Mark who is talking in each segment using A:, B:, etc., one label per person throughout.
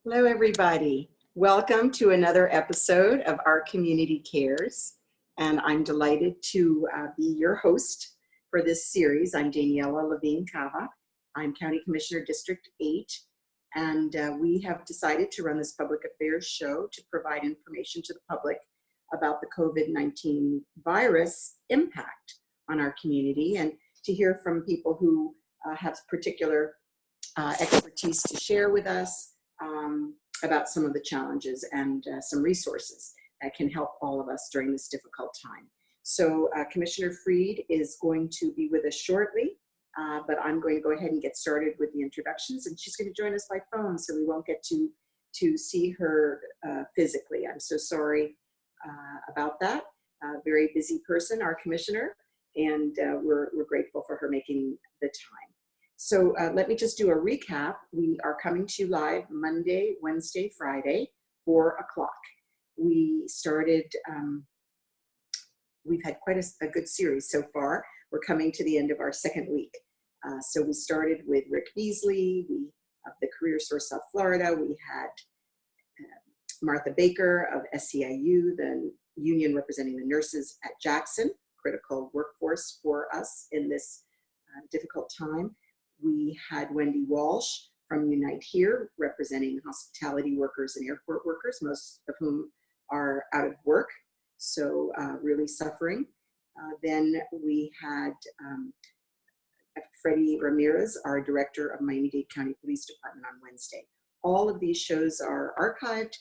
A: Hello, everybody. Welcome to another episode of Our Community Cares. And I'm delighted to be your host for this series. I'm Daniella Levine Cava. I'm County Commissioner, District 8. And we have decided to run this public affairs show to provide information to the public about the COVID-19 virus impact on our community and to hear from people who have particular expertise to share with us about some of the challenges and some resources that can help all of us during this difficult time. So Commissioner Freed is going to be with us shortly, but I'm going to go ahead and get started with the introductions, and she's going to join us by phone, so we won't get to see her physically. I'm so sorry about that. Very busy person, our commissioner, and we're grateful for her making the time. So let me just do a recap. We are coming to you live Monday, Wednesday, Friday, 4 o'clock. We started, we've had quite a good series so far. We're coming to the end of our second week. So we started with Rick Beasley, of the Career Source South Florida. We had Martha Baker of SEIU, the union representing the nurses at Jackson, critical workforce for us in this difficult time. We had Wendy Walsh from Unite Here, representing hospitality workers and airport workers, most of whom are out of work, so really suffering. Then we had Freddie Ramirez, our director of Miami-Dade County Police Department, on Wednesday. All of these shows are archived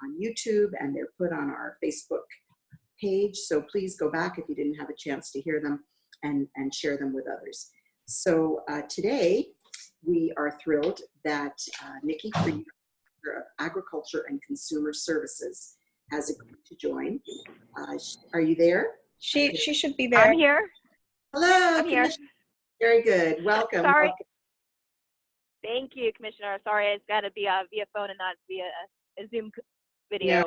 A: on YouTube, and they're put on our Facebook page, so please go back if you didn't have a chance to hear them and share them with others. So today we are thrilled that Nikki Freed of Agriculture and Consumer Services has agreed to join. Are you there?
B: She should be there.
C: I'm here.
A: Hello.
C: I'm here.
A: Very good. Welcome.
C: Sorry.
A: Welcome.
C: Thank you, Commissioner. Sorry, it's got to be via phone and not via a Zoom video.
A: Yeah,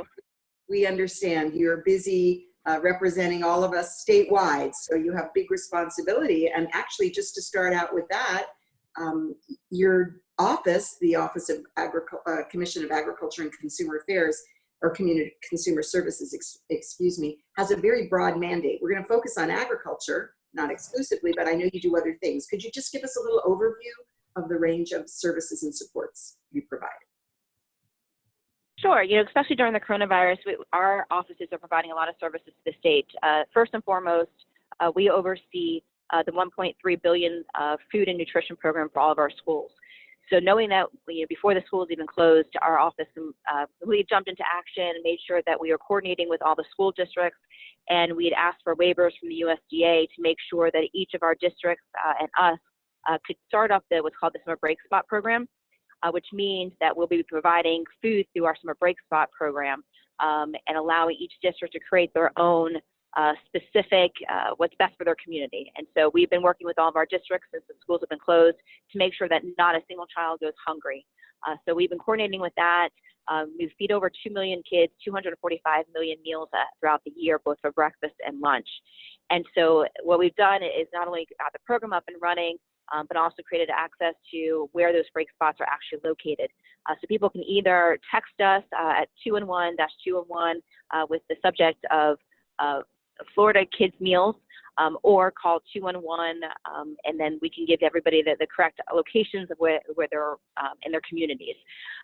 A: we understand you're busy representing all of us statewide, so you have big responsibility. And actually, just to start out with that, your office, the Office of Commission of Agriculture and Consumer Affairs, or Community Consumer Services, excuse me, has a very broad mandate. We're going to focus on agriculture, not exclusively, but I know you do other things. Could you just give us a little overview of the range of services and supports you provide?
C: Sure. Especially during the coronavirus, our offices are providing a lot of services to the state. First and foremost, we oversee the $1.3 billion food and nutrition program for all of our schools. So knowing that before the schools even closed, our office really jumped into action and made sure that we were coordinating with all the school districts, and we had asked for waivers from the USDA to make sure that each of our districts and us could start up what's called the Summer Break Spot program. Which means that we'll be providing food through our Summer Break Spot program and allowing each district to create their own specific what's best for their community. And so we've been working with all of our districts since the schools have been closed to make sure that not a single child goes hungry. So we've been coordinating with that. We feed over 2 million kids, 245 million meals throughout the year, both for breakfast and lunch. And so what we've done is not only got the program up and running, but also created access to where those break spots are actually located. So people can either text us at 211-211 with the subject of Florida Kids Meals, or call 211, and then we can give everybody the correct locations of where they're in their communities.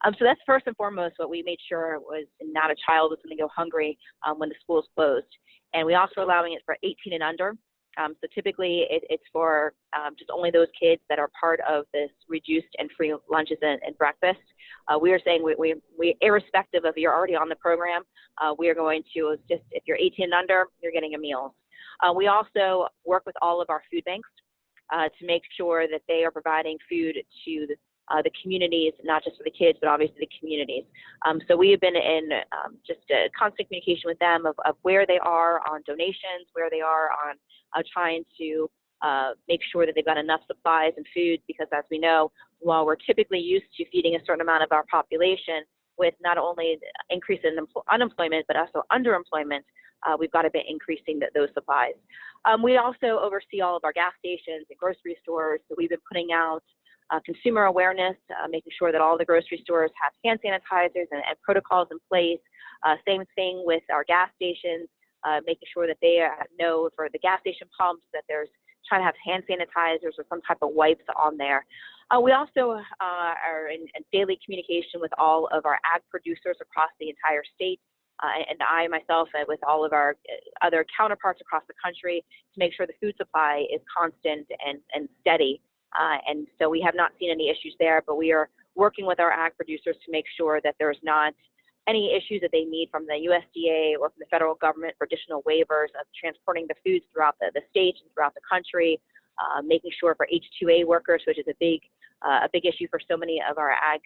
C: So that's first and foremost what we made sure was not a child was going to go hungry when the schools closed. And we also allowing it for 18 and under. So typically it's for just only those kids that are part of this reduced and free lunches and breakfast. We are saying we irrespective of you're already on the program, we are going to just, if you're 18 and under, you're getting a meal. We also work with all of our food banks to make sure that they are providing food to the communities, not just for the kids, but obviously the communities. So we have been in just a constant communication with them of where they are on donations, where they are on trying to make sure that they've got enough supplies and food, because as we know, while we're typically used to feeding a certain amount of our population, with not only increase in unemployment, but also underemployment, we've got to be increasing those supplies. We also oversee all of our gas stations and grocery stores, so we've been putting out consumer awareness, making sure that all the grocery stores have hand sanitizers and protocols in place. Same thing with our gas stations, making sure that they know for the gas station pumps that there's trying to have hand sanitizers or some type of wipes on there. We also are in daily communication with all of our ag producers across the entire state, and I myself with all of our other counterparts across the country to make sure the food supply is constant and steady. And so we have not seen any issues there, but we are working with our ag producers to make sure that there's not any issues that they need from the USDA or from the federal government for additional waivers of transporting the foods throughout the state and throughout the country, making sure for H-2A workers, which is a big issue for so many of our ag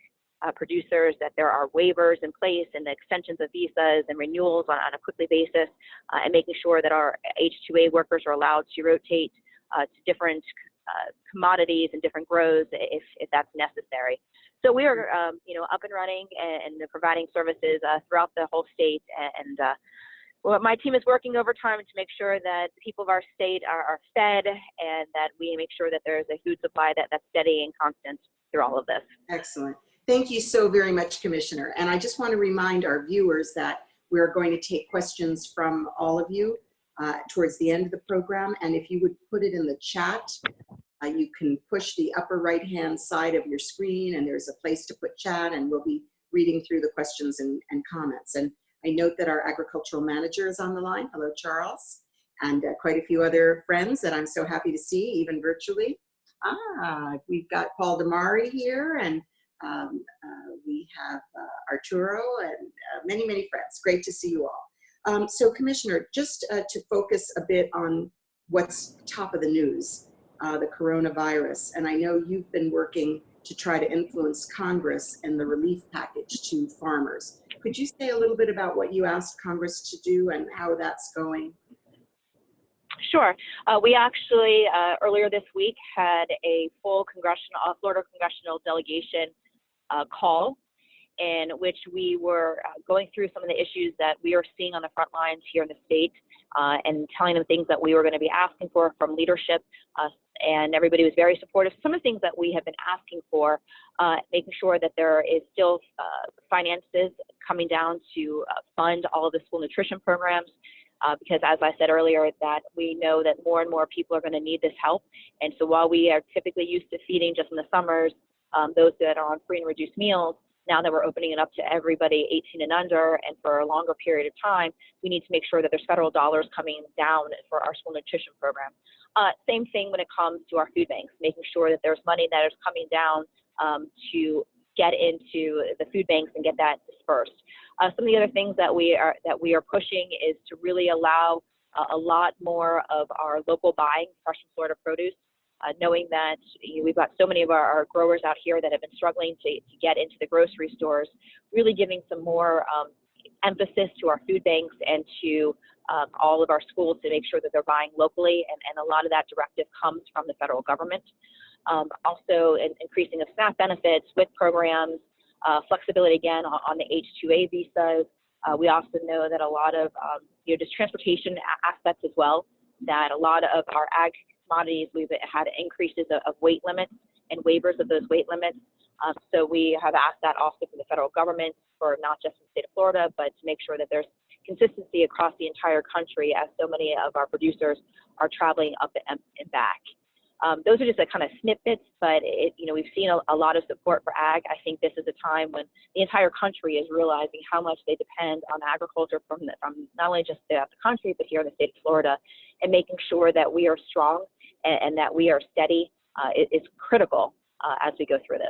C: producers, that there are waivers in place and the extensions of visas and renewals on a quickly basis, and making sure that our H-2A workers are allowed to rotate to different commodities and different grows if that's necessary. So we are, up and running and providing services throughout the whole state. And well, my team is working overtime to make sure that the people of our state are fed and that we make sure that there is a food supply that's steady and constant through all of this.
A: Excellent. Thank you so very much, Commissioner. And I just want to remind our viewers that we're going to take questions from all of you towards the end of the program. And if you would put it in the chat, you can push the upper right-hand side of your screen, and there's a place to put chat, and we'll be reading through the questions and comments. And I note that our agricultural manager is on the line. Hello, Charles. And quite a few other friends that I'm so happy to see, even virtually. We've got Paul Damari here, and we have Arturo, and many, many friends. Great to see you all. So, Commissioner, just to focus a bit on what's top of the news, the coronavirus, and I know you've been working to try to influence Congress and the relief package to farmers. Could you say a little bit about what you asked Congress to do and how that's going?
C: Sure. We actually, earlier this week, had a full Florida congressional delegation call in which we were going through some of the issues that we are seeing on the front lines here in the state and telling them things that we were going to be asking for from leadership. And everybody was very supportive. Some of the things that we have been asking for, making sure that there is still finances coming down to fund all of the school nutrition programs, because as I said earlier, that we know that more and more people are going to need this help. And so while we are typically used to feeding just in the summers those that are on free and reduced meals, now that we're opening it up to everybody 18 and under and for a longer period of time, we need to make sure that there's federal dollars coming down for our school nutrition program. Same thing when it comes to our food banks, making sure that there's money that is coming down to get into the food banks and get that dispersed. Some of the other things that we are pushing is to really allow a lot more of our local buying, fresh from Florida produce, knowing that we've got so many of our growers out here that have been struggling to get into the grocery stores, really giving some more emphasis to our food banks and to all of our schools to make sure that they're buying locally, and a lot of that directive comes from the federal government. Also, increasing of SNAP benefits with programs, flexibility again on the H-2A visas. We also know that a lot of just transportation aspects as well, that a lot of our ag commodities, we've had increases of weight limits and waivers of those weight limits. So we have asked that also from the federal government for not just the state of Florida, but to make sure that there's consistency across the entire country, as so many of our producers are traveling up and back. Those are just a kind of snippets, but we've seen a lot of support for ag. I think this is a time when the entire country is realizing how much they depend on agriculture from not only just throughout the country, but here in the state of Florida, and making sure that we are strong and that we are steady is critical as we go through this.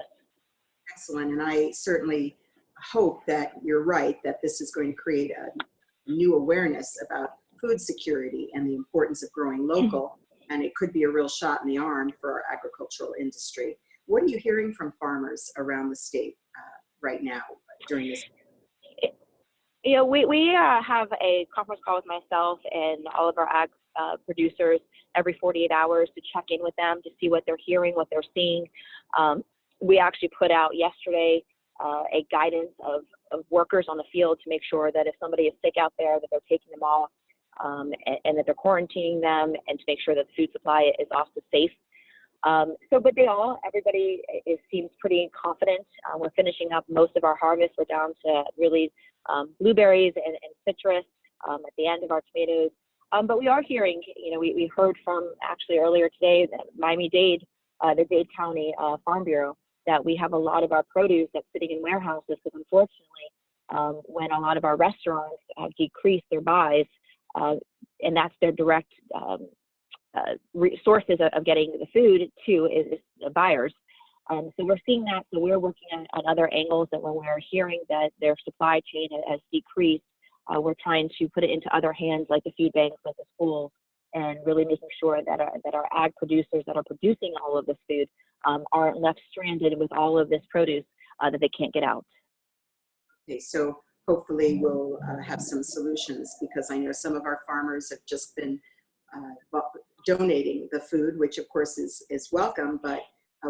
A: Excellent, and I certainly hope that you're right, that this is going to create a new awareness about food security and the importance of growing local, and it could be a real shot in the arm for our agricultural industry. What are you hearing from farmers around the state right now during this?
C: We have a conference call with myself and all of our ag producers every 48 hours to check in with them to see what they're hearing, what they're seeing. We actually put out yesterday a guidance of workers on the field to make sure that if somebody is sick out there, that they're taking them off and that they're quarantining them, and to make sure that the food supply is also safe. But everybody seems pretty confident. We're finishing up most of our harvest. We're down to really blueberries and citrus at the end of our tomatoes. But we are hearing, we heard from actually earlier today that Miami-Dade, the Dade County Farm Bureau, that we have a lot of our produce that's sitting in warehouses because unfortunately, when a lot of our restaurants have decreased their buys, and that's their direct sources of getting the food to is the buyers. So we're seeing that. So we're working on other angles, that when we're hearing that their supply chain has decreased, we're trying to put it into other hands, like the food banks, like the schools, and really making sure that our ag producers that are producing all of this food aren't left stranded with all of this produce that they can't get out.
A: Okay, so hopefully we'll have some solutions, because I know some of our farmers have just been donating the food, which of course is welcome, but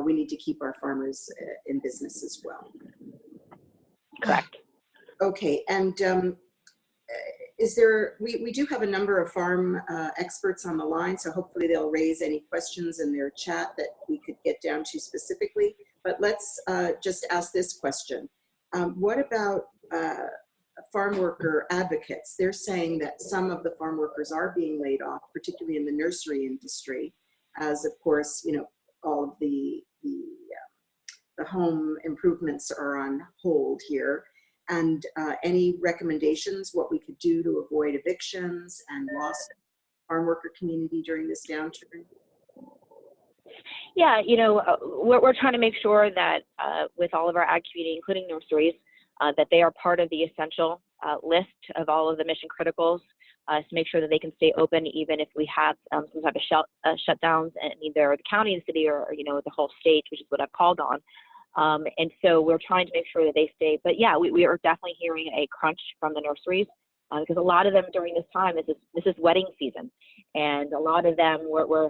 A: we need to keep our farmers in business as well.
C: Correct.
A: Okay, and we do have a number of farm experts on the line, so hopefully they'll raise any questions in their chat that we could get down to specifically. But let's just ask this question. What about farm worker advocates? They're saying that some of the farm workers are being laid off, particularly in the nursery industry, as of course, all of the home improvements are on hold here. And any recommendations what we could do to avoid evictions and loss of farm worker community during this downturn?
C: Yeah, we're trying to make sure that with all of our ag community, including nurseries, that they are part of the essential list of all of the mission criticals, to make sure that they can stay open even if we have some type of shutdowns in either the county, the city, or the whole state, which is what I've called on. And so we're trying to make sure that they stay. But yeah, we are definitely hearing a crunch from the nurseries, because a lot of them during this time this is wedding season, and a lot of them were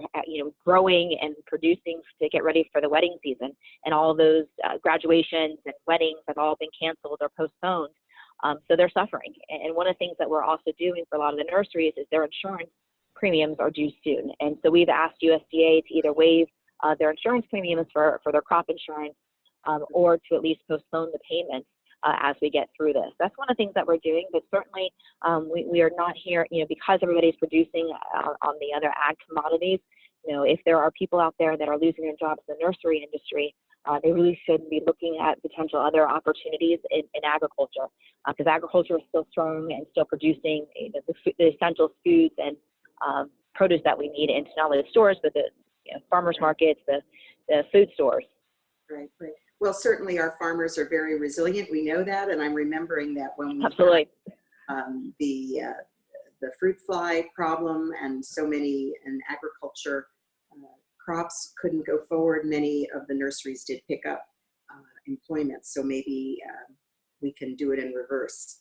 C: growing and producing to get ready for the wedding season, and all those graduations and weddings have all been canceled or postponed. So they're suffering. And one of the things that we're also doing for a lot of the nurseries is their insurance premiums are due soon, and so we've asked USDA to either waive their insurance premiums for their crop insurance, or to at least postpone the payments as we get through this. That's one of the things that we're doing, but certainly we are not here, because everybody's producing on the other ag commodities. If there are people out there that are losing their jobs in the nursery industry, they really should be looking at potential other opportunities in agriculture, because agriculture is still strong and still producing the essential foods and produce that we need into not only the stores, but the farmers markets, the food stores.
A: Right, right. Well, certainly our farmers are very resilient. We know that, and I'm remembering that when we
C: Absolutely.
A: had, the fruit fly problem, and so many in agriculture crops couldn't go forward. Many of the nurseries did pick up employment, so maybe we can do it in reverse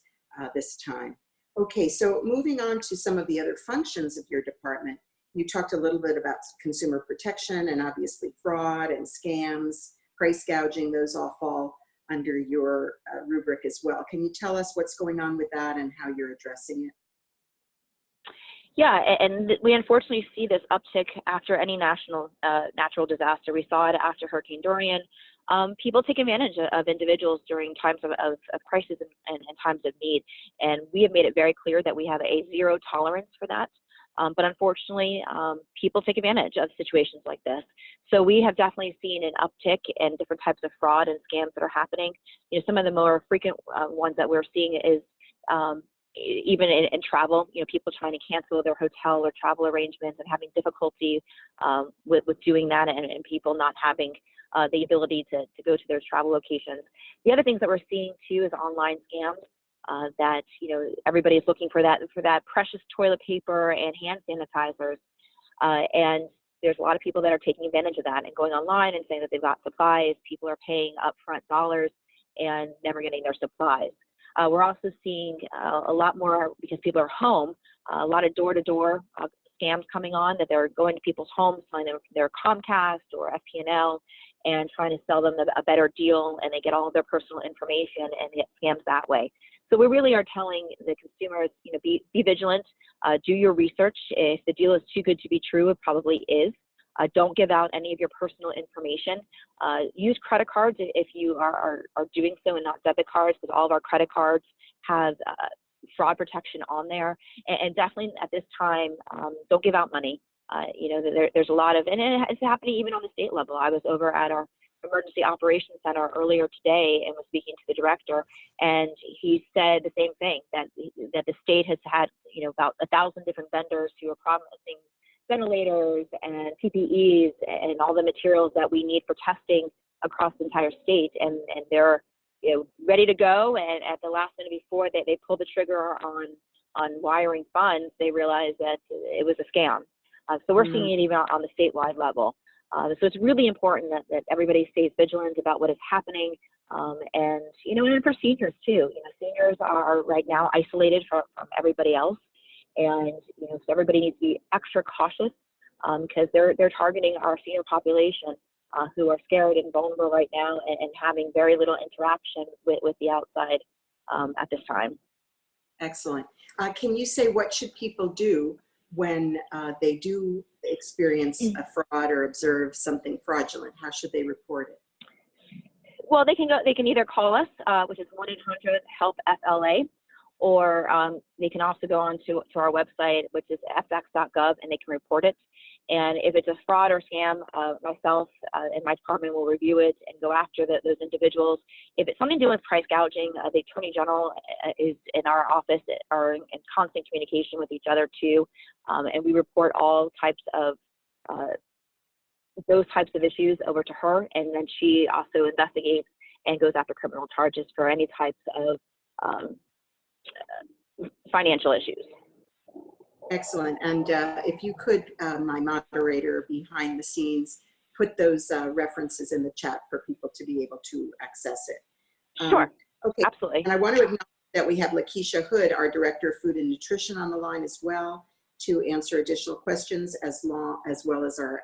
A: this time. Okay, so moving on to some of the other functions of your department. You talked a little bit about consumer protection and obviously fraud and scams, price gouging. Those all fall under your rubric as well. Can you tell us what's going on with that and how you're addressing it?
C: Yeah, and we unfortunately see this uptick after any natural disaster. We saw it after Hurricane Dorian. People take advantage of individuals during times of crisis and times of need. And we have made it very clear that we have a zero tolerance for that. But unfortunately, people take advantage of situations like this. So we have definitely seen an uptick in different types of fraud and scams that are happening. Some of the more frequent ones that we're seeing is even in travel, people trying to cancel their hotel or travel arrangements and having difficulty with doing that, and people not having the ability to go to those travel locations. The other things that we're seeing too is online scams. That everybody's looking for that precious toilet paper and hand sanitizers, and there's a lot of people that are taking advantage of that and going online and saying that they've got supplies. People are paying upfront dollars and never getting their supplies. We're also seeing a lot more, because people are home, a lot of door-to-door scams coming on, that they're going to people's homes, telling them their Comcast or FP&L, and trying to sell them a better deal, and they get all of their personal information and get scams that way. So we really are telling the consumers, be vigilant, do your research. If the deal is too good to be true, it probably is. Don't give out any of your personal information. Use credit cards if you are doing so, and not debit cards, because all of our credit cards have fraud protection on there. And definitely at this time, don't give out money. There's a lot of, and it's happening even on the state level. I was over at our emergency operations center earlier today and was speaking to the director, and he said the same thing, that the state has had about 1,000 different vendors who are promising ventilators and PPEs and all the materials that we need for testing across the entire state, and they're ready to go, and at the last minute before they pull the trigger on wiring funds, they realize that it was a scam. So we're seeing it even on the statewide level. So it's really important that everybody stays vigilant about what is happening, and for seniors too. Seniors are right now isolated from everybody else, and so everybody needs to be extra cautious because they're targeting our senior population who are scared and vulnerable right now, and having very little interaction with the outside at this time.
A: Excellent. Can you say what should people do when they do experience a fraud or observe something fraudulent? How should they report it?
C: Well, they can either call us, which is 1-800-HELP-FLA, or they can also go on to our website, which is fx.gov, and they can report it. And if it's a fraud or scam, myself and my department will review it and go after those individuals. If it's something to do with price gouging, the Attorney General is in our office, are in constant communication with each other too, and we report all types of those types of issues over to her, and then she also investigates and goes after criminal charges for any types of financial issues.
A: Excellent. And if you could, my moderator behind the scenes, put those references in the chat for people to be able to access it.
C: Sure.
A: Okay.
C: Absolutely.
A: And I want to acknowledge that we have Lakeisha Hood, our Director of Food and Nutrition, on the line as well to answer additional questions, as well as our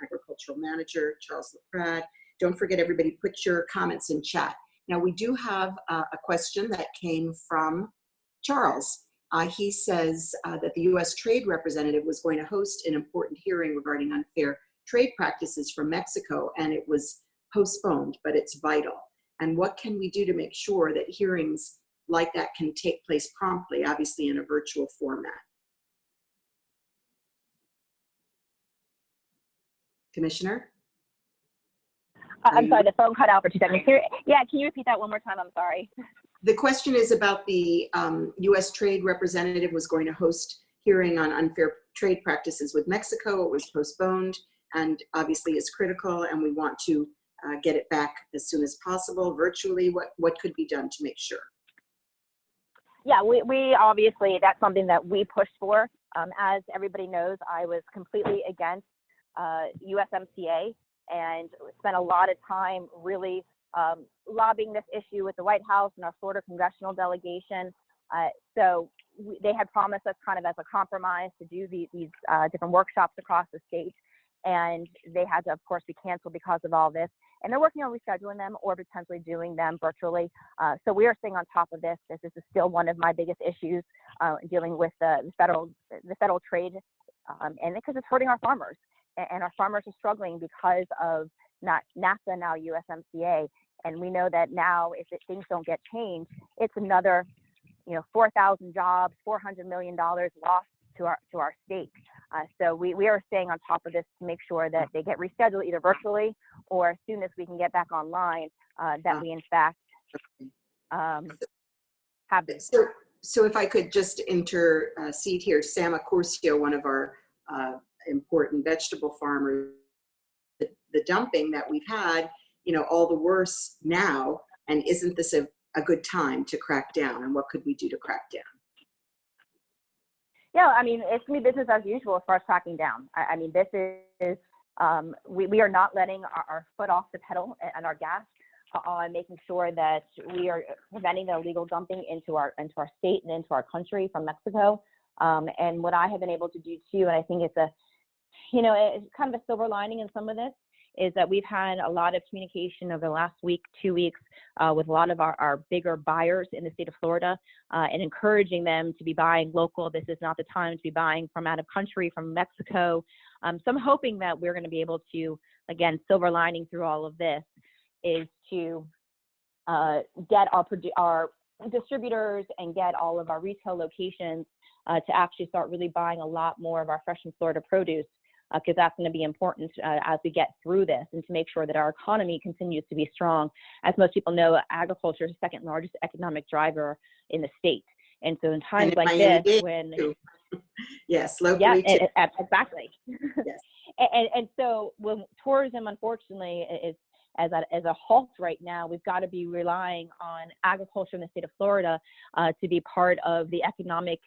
A: Agricultural Manager, Charles LaPrade. Don't forget, everybody, put your comments in chat. Now, we do have a question that came from Charles. He says that the U.S. Trade Representative was going to host an important hearing regarding unfair trade practices from Mexico, and it was postponed, but it's vital. And what can we do to make sure that hearings like that can take place promptly, obviously in a virtual format? Commissioner?
C: I'm sorry, the phone cut out for 2 seconds. Yeah, can you repeat that one more time? I'm sorry.
A: The question is about the U.S. Trade Representative was going to host hearing on unfair trade practices with Mexico. It was postponed, and obviously is critical, and we want to get it back as soon as possible virtually. What could be done to make sure?
C: Yeah, we obviously, that's something that we pushed for. As everybody knows, I was completely against USMCA and spent a lot of time really lobbying this issue with the White House and our Florida congressional delegation. So they had promised us kind of as a compromise to do these different workshops across the state, and they had to, of course, be canceled because of all this. And they're working on rescheduling them or potentially doing them virtually. So we are staying on top of this. This is still one of my biggest issues, dealing with the federal trade, and because it's hurting our farmers, and our farmers are struggling because of not NAFTA, now USMCA. And we know that now, if things don't get changed, it's another, 4,000 jobs, $400 million lost to our state. So we are staying on top of this to make sure that they get rescheduled either virtually or as soon as we can get back online, that we in fact have this.
A: So if I could just intercede here, Sama Curcio, one of our important vegetable farmers, the dumping that we've had, all the worse now, and isn't this a good time to crack down, and what could we do to crack down?
C: Yeah, I mean, it's going to be business as usual as far as cracking down. I mean, this is, we are not letting our foot off the pedal and our gas on making sure that we are preventing the illegal dumping into our state and into our country from Mexico. And what I have been able to do too, and I think it's it's kind of a silver lining in some of this, is that we've had a lot of communication over the last week, 2 weeks, with a lot of our bigger buyers in the state of Florida, and encouraging them to be buying local. This is not the time to be buying from out of country, from Mexico. So I'm hoping that we're going to be able to, again, silver lining through all of this is to get our distributors and get all of our retail locations to actually start really buying a lot more of our fresh and Florida produce, because that's going to be important as we get through this, and to make sure that our economy continues to be strong. As most people know, agriculture is the second largest economic driver in the state. And so in times like this, when
A: yes, locally too.
C: Exactly.
A: Yes.
C: And so when tourism, unfortunately, is as a halt right now, we've got to be relying on agriculture in the state of Florida to be part of the economic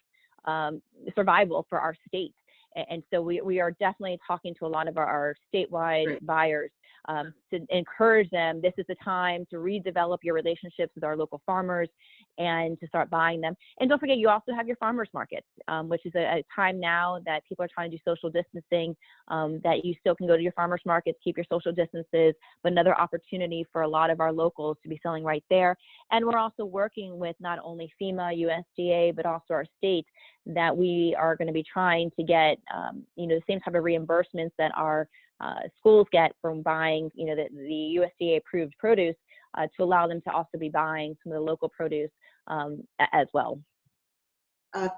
C: survival for our state. And so we are definitely talking to a lot of our statewide buyers to encourage them. This is the time to redevelop your relationships with our local farmers and to start buying them. And don't forget, you also have your farmers markets, which is a time now that people are trying to do social distancing, that you still can go to your farmers markets, keep your social distances, but another opportunity for a lot of our locals to be selling right there. And we're also working with not only FEMA, USDA, but also our state, that we are going to be trying to get, the same type of reimbursements that our schools get from buying, the USDA approved produce, to allow them to also be buying some of the local produce as well.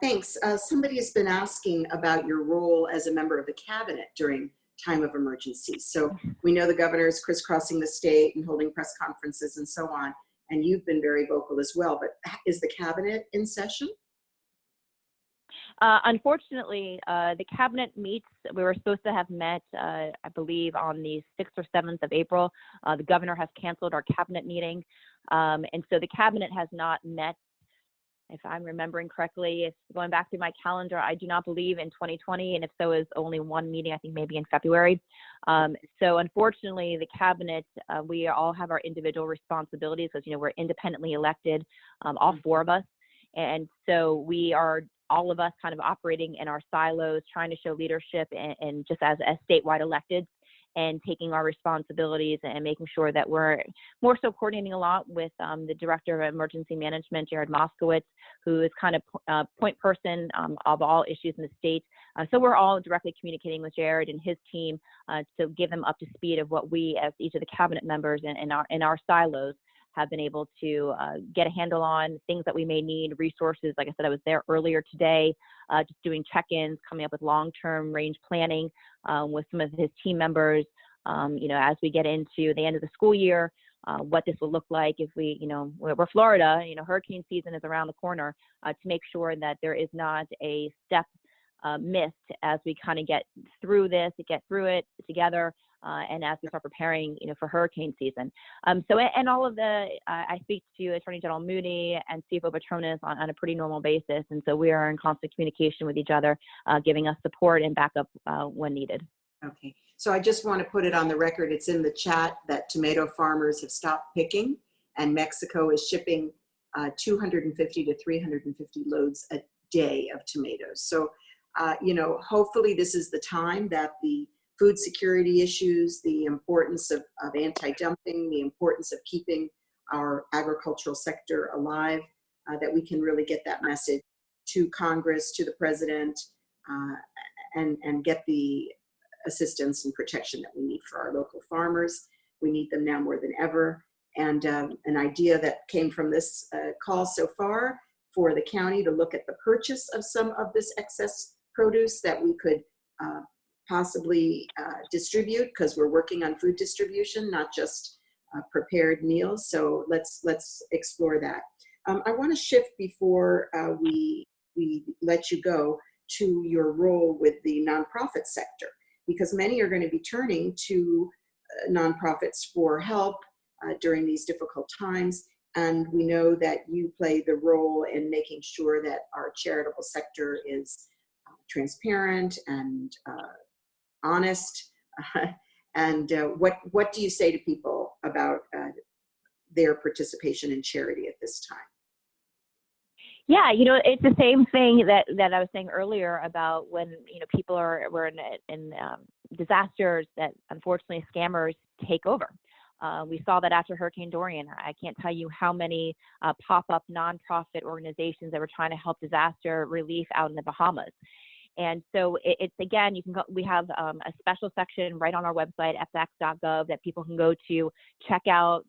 A: Thanks. Somebody has been asking about your role as a member of the cabinet during time of emergency. So we know the governor is crisscrossing the state and holding press conferences and so on, and you've been very vocal as well, but is the cabinet in session?
C: Unfortunately, the cabinet meets. We were supposed to have met, I believe, on the 6th or 7th of April. The governor has canceled our cabinet meeting. And so the cabinet has not met, if I'm remembering correctly. It's going back through my calendar. I do not believe in 2020. And if so, is only one meeting, I think maybe in February. So unfortunately, the cabinet, we all have our individual responsibilities, because, we're independently elected, all four of us. And so we are, all of us, kind of operating in our silos, trying to show leadership and just as statewide elected, and taking our responsibilities and making sure that we're more so coordinating a lot with the Director of Emergency Management, Jared Moskowitz, who is kind of point person of all issues in the state. So we're all directly communicating with Jared and his team to give them up to speed of what we, as each of the cabinet members in our silos, have been able to get a handle on, things that we may need, resources. Like I said, I was there earlier today, just doing check-ins, coming up with long-term range planning with some of his team members, as we get into the end of the school year, what this will look like if we're Florida, hurricane season is around the corner, to make sure that there is not a step missed as we kind of get through it together, and as we start preparing, for hurricane season. And all of I speak to Attorney General Moody and CFO Petronas on a pretty normal basis, and so we are in constant communication with each other, giving us support and backup when needed.
A: Okay, so I just want to put it on the record, it's in the chat that tomato farmers have stopped picking, and Mexico is shipping 250 to 350 loads a day of tomatoes. So, hopefully this is the time that the food security issues, the importance of anti-dumping, the importance of keeping our agricultural sector alive, that we can really get that message to Congress, to the president, and get the assistance and protection that we need for our local farmers. We need them now more than ever. And an idea that came from this call so far for the county to look at the purchase of some of this excess produce that we could possibly distribute, because we're working on food distribution, not just prepared meals. So let's explore that. I want to shift before we let you go to your role with the nonprofit sector, because many are going to be turning to nonprofits for help during these difficult times. And we know that you play the role in making sure that our charitable sector is transparent and honest. And what do you say to people about their participation in charity at this time?
C: Yeah, it's the same thing that I was saying earlier about when people were in disasters that unfortunately scammers take over. We saw that after Hurricane Dorian. I can't tell you how many pop-up nonprofit organizations that were trying to help disaster relief out in the Bahamas. And so it's again, you can go, we have a special section right on our website, fdac.gov, that people can go to check out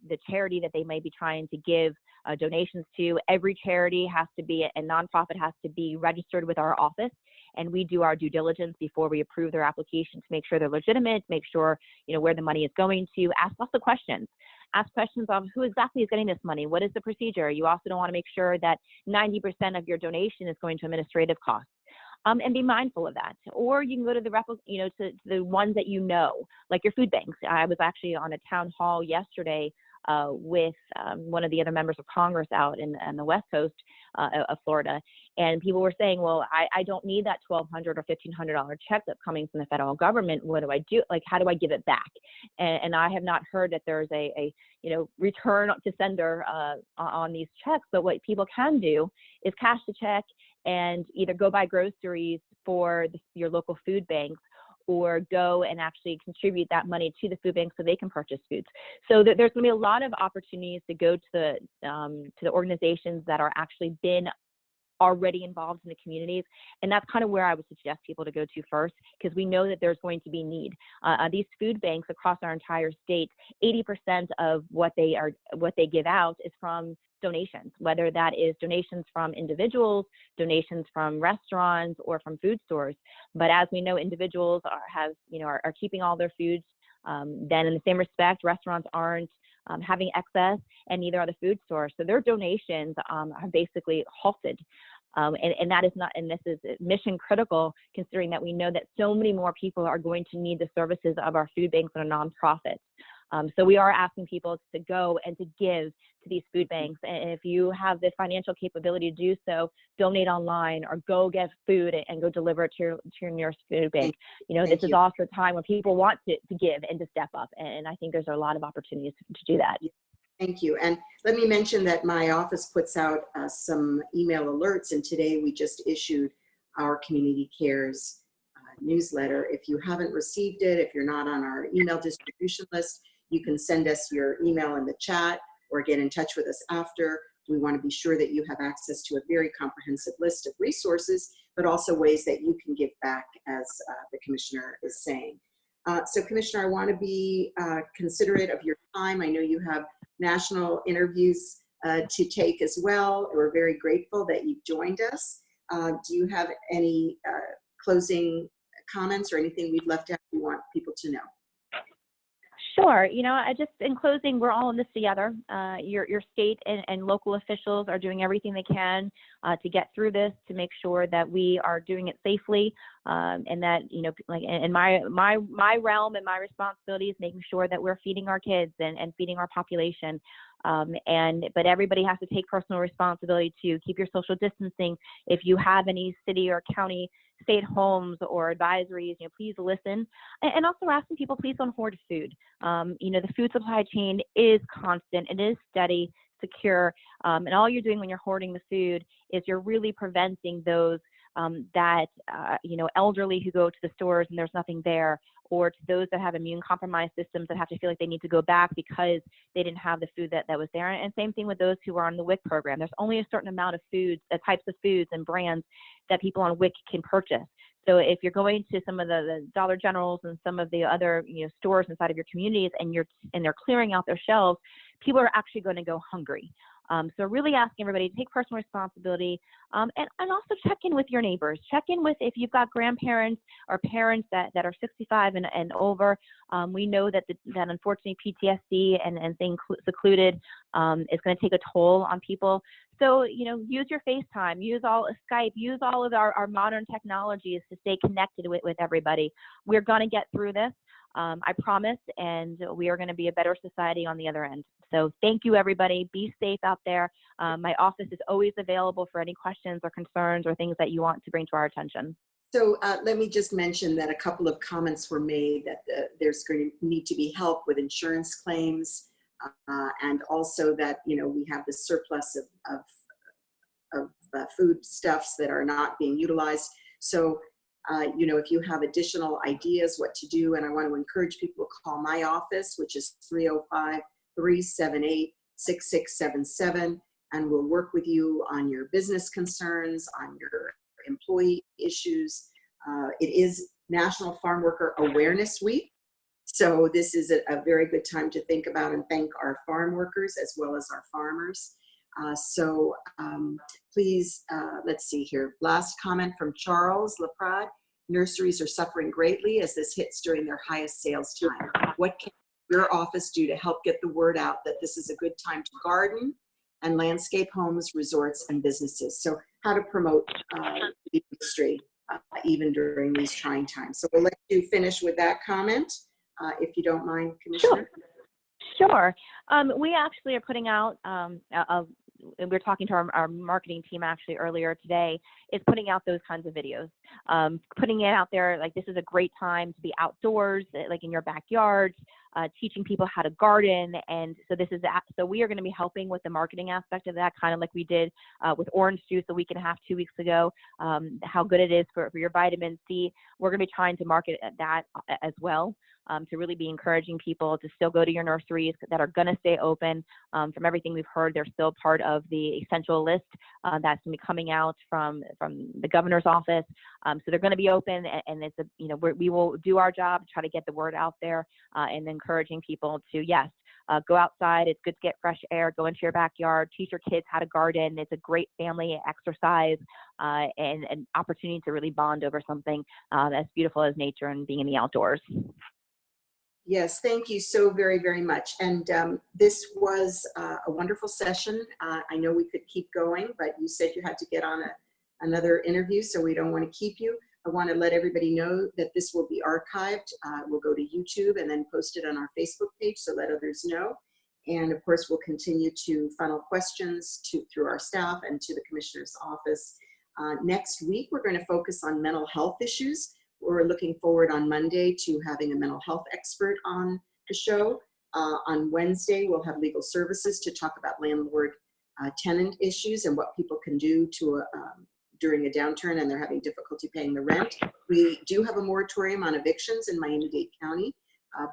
C: the charity that they may be trying to give donations to. Every charity has to be, a nonprofit has to be registered with our office, and we do our due diligence before we approve their application to make sure they're legitimate, make sure where the money is going to. Ask lots of questions. Ask questions of who exactly is getting this money. What is the procedure? You also don't want to make sure that 90% of your donation is going to administrative costs. And be mindful of that. Or you can go to to the ones that like your food banks. I was actually on a town hall yesterday with one of the other members of Congress out in the West Coast of Florida, and people were saying, well, I don't need that $1,200 or $1,500 check that's coming from the federal government. What do I do? Like, how do I give it back? And I have not heard that there's a return to sender on these checks, but what people can do is cash the check and either go buy groceries for your local food banks, or go and actually contribute that money to the food bank so they can purchase foods. So there's going to be a lot of opportunities to go to the organizations that are actually been already involved in the communities. And that's kind of where I would suggest people to go to first, because we know that there's going to be need. These food banks across our entire state, 80% of what they give out is from donations, whether that is donations from individuals, donations from restaurants, or from food stores. But as we know, individuals are keeping all their foods. Then in the same respect, restaurants aren't having excess, and neither are the food stores. So their donations are basically halted. And that is not, and this is mission critical, considering that we know that so many more people are going to need the services of our food banks and our nonprofits. So we are asking people to go and to give to these food banks. And if you have the financial capability to do so, donate online or go get food and go deliver it to your nearest food bank. This is also a time when people want to give and to step up. And I think there's a lot of opportunities to do that.
A: Thank you. And let me mention that my office puts out some email alerts, and today we just issued our Community Cares newsletter. If you haven't received it, if you're not on our email distribution list, you can send us your email in the chat or get in touch with us after. We want to be sure that you have access to a very comprehensive list of resources, but also ways that you can give back, as the Commissioner is saying. So Commissioner, I want to be considerate of your time. I know you have national interviews to take as well. We're very grateful that you've joined us. Do you have any closing comments or anything we've left out you want people to know?
C: Sure. I just, in closing, we're all in this together. Your state and local officials are doing everything they can to get through this, to make sure that we are doing it safely, and that, like in my realm and my responsibility is making sure that we're feeding our kids and feeding our population. But everybody has to take personal responsibility to keep your social distancing. If you have any city or county stay-at-homes or advisories, please listen. And also asking people, please don't hoard food. The food supply chain is constant, it is steady, secure, and all you're doing when you're hoarding the food is you're really preventing those elderly who go to the stores and there's nothing there, or to those that have immune compromised systems that have to feel like they need to go back because they didn't have the food that was there. And same thing with those who are on the WIC program. There's only a certain amount of foods, types of foods and brands that people on WIC can purchase. So if you're going to some of the Dollar Generals and some of the other stores inside of your communities and they're clearing out their shelves, people are actually going to go hungry. So really asking everybody to take personal responsibility, and also check in with your neighbors. Check in with, if you've got grandparents or parents that are 65 and over. We know that unfortunately PTSD and staying secluded is going to take a toll on people. So, use your FaceTime, use all Skype, use all of our modern technologies to stay connected with everybody. We're going to get through this. I promise, and we are going to be a better society on the other end. So thank you, everybody. Be safe out there. My office is always available for any questions or concerns or things that you want to bring to our attention.
A: So let me just mention that a couple of comments were made that there's going to need to be help with insurance claims, and also that we have the surplus food stuffs that are not being utilized. So, you know, if you have additional ideas what to do, and I want to encourage people to call my office, which is 305-378-6677, and we'll work with you on your business concerns, on your employee issues. It is National Farm Worker Awareness Week. So this is a very good time to think about and thank our farm workers as well as our farmers. Please, let's see here. Last comment from Charles Laprade. Nurseries are suffering greatly as this hits during their highest sales time. What can your office do to help get the word out that this is a good time to garden and landscape homes, resorts, and businesses? So how to promote the industry even during these trying times. So we'll let you finish with that comment, if you don't mind, Commissioner.
C: Sure. We actually are putting out, we were talking to our marketing team actually earlier today, is putting out those kinds of videos, putting it out there like this is a great time to be outdoors, like in your backyards, teaching people how to garden. And so so we are going to be helping with the marketing aspect of that, kind of like we did with orange juice a week and a half, 2 weeks ago, how good it is for your vitamin C. We're going to be trying to market that as well, to really be encouraging people to still go to your nurseries that are going to stay open. From everything we've heard, they're still part of the essential list that's going to be coming out from the governor's office. So they're going to be open, and it's we will do our job to try to get the word out there, and encouraging people to, yes, go outside. It's good to get fresh air. Go into your backyard. Teach your kids how to garden. It's a great family exercise, and an opportunity to really bond over something as beautiful as nature and being in the outdoors.
A: Yes, thank you so very, very much. And this was a wonderful session. I know we could keep going, but you said you had to get on another interview, so we don't want to keep you. I want to let everybody know that this will be archived. We'll go to YouTube and then post it on our Facebook page, so let others know. And of course, we'll continue to funnel questions through our staff and to the Commissioner's office. Next week, we're going to focus on mental health issues. We're looking forward on Monday to having a mental health expert on the show. On Wednesday, we'll have legal services to talk about landlord-tenant issues and what people can do during a downturn and they're having difficulty paying the rent. We do have a moratorium on evictions in Miami-Dade County,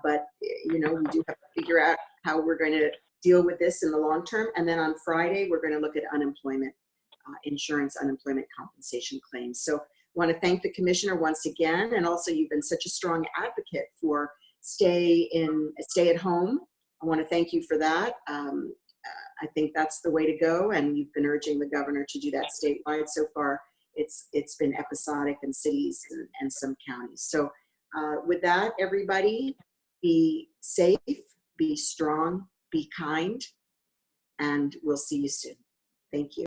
A: but we do have to figure out how we're going to deal with this in the long term. And then on Friday, we're going to look at unemployment insurance, unemployment compensation claims. So I want to thank the Commissioner once again, and also you've been such a strong advocate for stay at home. I want to thank you for that. I think that's the way to go, and you've been urging the governor to do that statewide. So far, it's been episodic in cities and some counties. So with that, everybody, be safe, be strong, be kind, and we'll see you soon. Thank you.